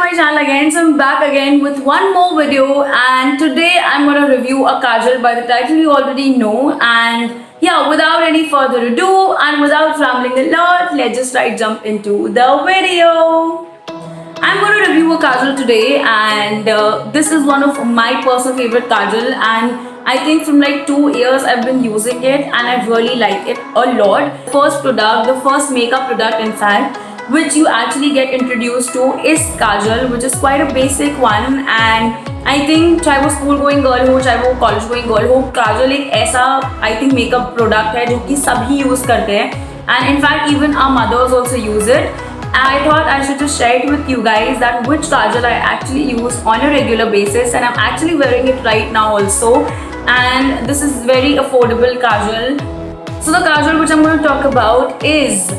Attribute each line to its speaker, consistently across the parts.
Speaker 1: my channel again. So I'm back again with one more video, and today I'm gonna review a kajal by the title you already know. And yeah, without any further ado and without rambling a lot, let's just right jump into the video. I'm going to review a kajal today, and this is one of my personal favorite kajal, and I think from like 2 years I've been using it and I really like it a lot. First product, the first makeup product in fact, which you actually get introduced to is kajal, which is quite a basic one. And I think चाहे वो school going girl हो चाहे वो college going girl हो, काजल एक ऐसा I think makeup product है जो कि सभी यूज करते हैं, and in fact even our mothers also use it. And I thought I should just share it with you guys that which kajal I actually use on a regular basis, and I'm actually wearing it right now also, and this is very affordable kajal. So the kajal which I'm going to talk about is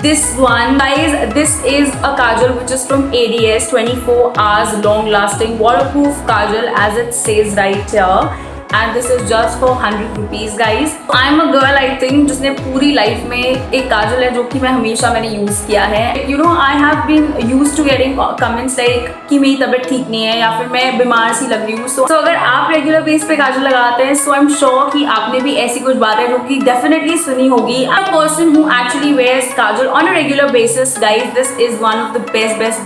Speaker 1: this one, guys. This is a kajal which is from ADS, 24 hours long lasting waterproof kajal, as it says right here. And this is just for 100 rupees, guys. I'm a girl, I think, जिसने पूरी life में एक काजल है जो कि मैंने use किया है. You know, I have been used to getting comments like कि मेरी तबीयत ठीक नहीं है या फिर मैं बीमार सी लग रही हूँ. So अगर आप रेगुलर बेस पे काजल लगाते हैं, so I'm sure कि आपने भी ऐसी कुछ बातें जो कि definitely सुनी होगी. I'm a person who actually wears kajal on a regular basis, guys. This is one of the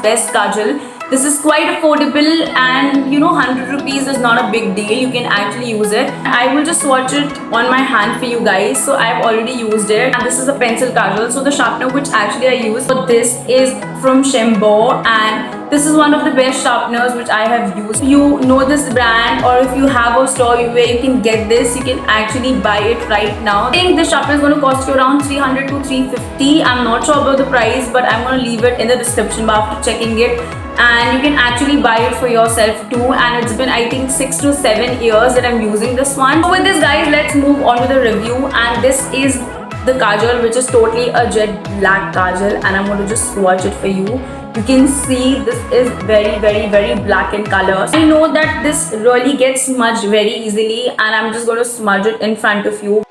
Speaker 1: best kajal. This is quite affordable, and you know, 100 rupees is not a big deal. You can actually use it. I will just swatch it on my hand for you guys. So I've already used it, and this is a pencil kajal. So the sharpener which actually I use for this is from Shembo, and this is one of the best sharpeners which I have used. You know this brand, or if you have a store where you can get this, you can actually buy it right now. I think this sharpener is going to cost you around 300 to 350. I'm not sure about the price, but I'm going to leave it in the description bar after checking it. And you can actually buy it for yourself too, and it's been I think 6 to 7 years that I'm using this one. So with this, guys, let's move on to the review. And this is the kajal, which is totally a jet black kajal, and I'm going to just swatch it for you. You can see this is very black in color. I know that this really gets smudged very easily, and I'm just going to smudge it in front of you.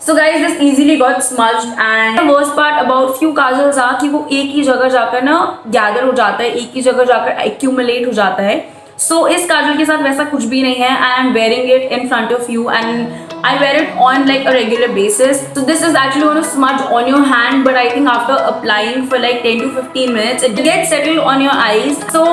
Speaker 1: So guys, this easily got smudged, and the worst part about few kajals are कि वो एक ही जगह जाकर ना gather हो जाता है, एक ही जगह जाकर accumulate हो जाता है. So इस काजल के साथ वैसा कुछ भी नहीं है, and I'm wearing it in front of you, and I wear it on like a regular basis. So this is actually going to smudge on your hand, but I think after applying for like 10 to 15 minutes, it gets settled on your eyes. So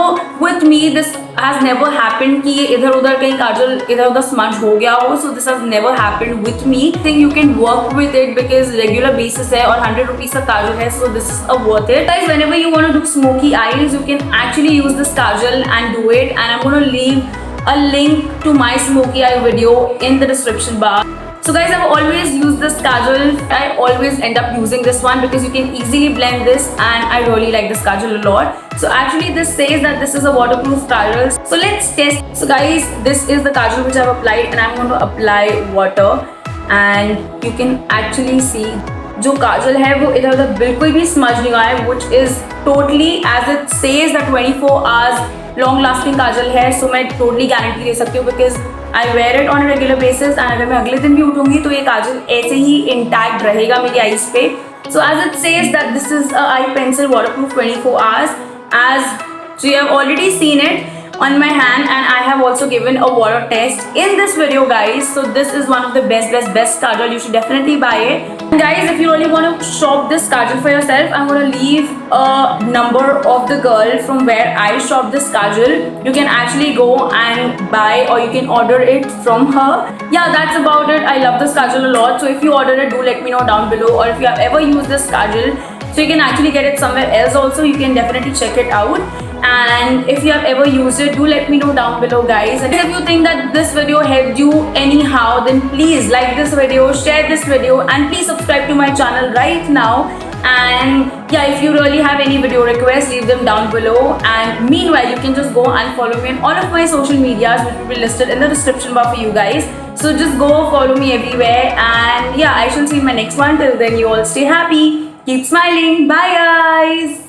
Speaker 1: with me, this has never happened कि इधर उधर कहीं काजल इधर उधर smudge हो गया हो. So this has never happened with me. I think you can work with it because regular basis है और 100 rupees का काजल है. So this is a worth it. Guys, whenever you want to do smoky eyes, you can actually use this kajal and do it. And I'm going to leave a link to my smoky eye video in the description bar. So guys, I've always used this kajal. I always end up using this one because you can easily blend this, and I really like this kajal a lot. So actually this says that this is a waterproof kajal. So let's test. So guys, this is the kajal which I've applied, and I'm going to apply water, and you can actually see जो काजल है वो इधर उधर बिल्कुल भी smudge नहीं हुआ है, which is totally as it says that 24 hours long lasting काजल है. So मैं totally गारंटी दे सकती हूँ because I wear it on a regular basis, and अगर मैं अगले दिन भी उठूंगी तो ये काजल ऐसे ही intact रहेगा मेरी आईज पे. So as it says that this is a eye pencil waterproof 24 hours, as you have already seen it on my hand, and I have also given a water test in this video, guys. So this is one of the best kajal. You should definitely buy it. And guys, if you really want to shop this kajal for yourself, I'm going to leave a number of the girl from where I shop this kajal. You can actually go and buy, or you can order it from her. Yeah, that's about it. I love this kajal a lot. So if you order it, do let me know down below. Or if you have ever used this kajal, so you can actually get it somewhere else also, you can definitely check it out. And if you have ever used it, do let me know down below, guys. And if you think that this video helped you anyhow, then please like this video, share this video, and please subscribe to my channel right now. And yeah, if you really have any video requests, leave them down below. And meanwhile, you can just go and follow me on all of my social medias, which will be listed in the description bar for you guys. So just go follow me everywhere, and yeah, I shall see you in my next one. Till then, you all stay happy, keep smiling. Bye guys.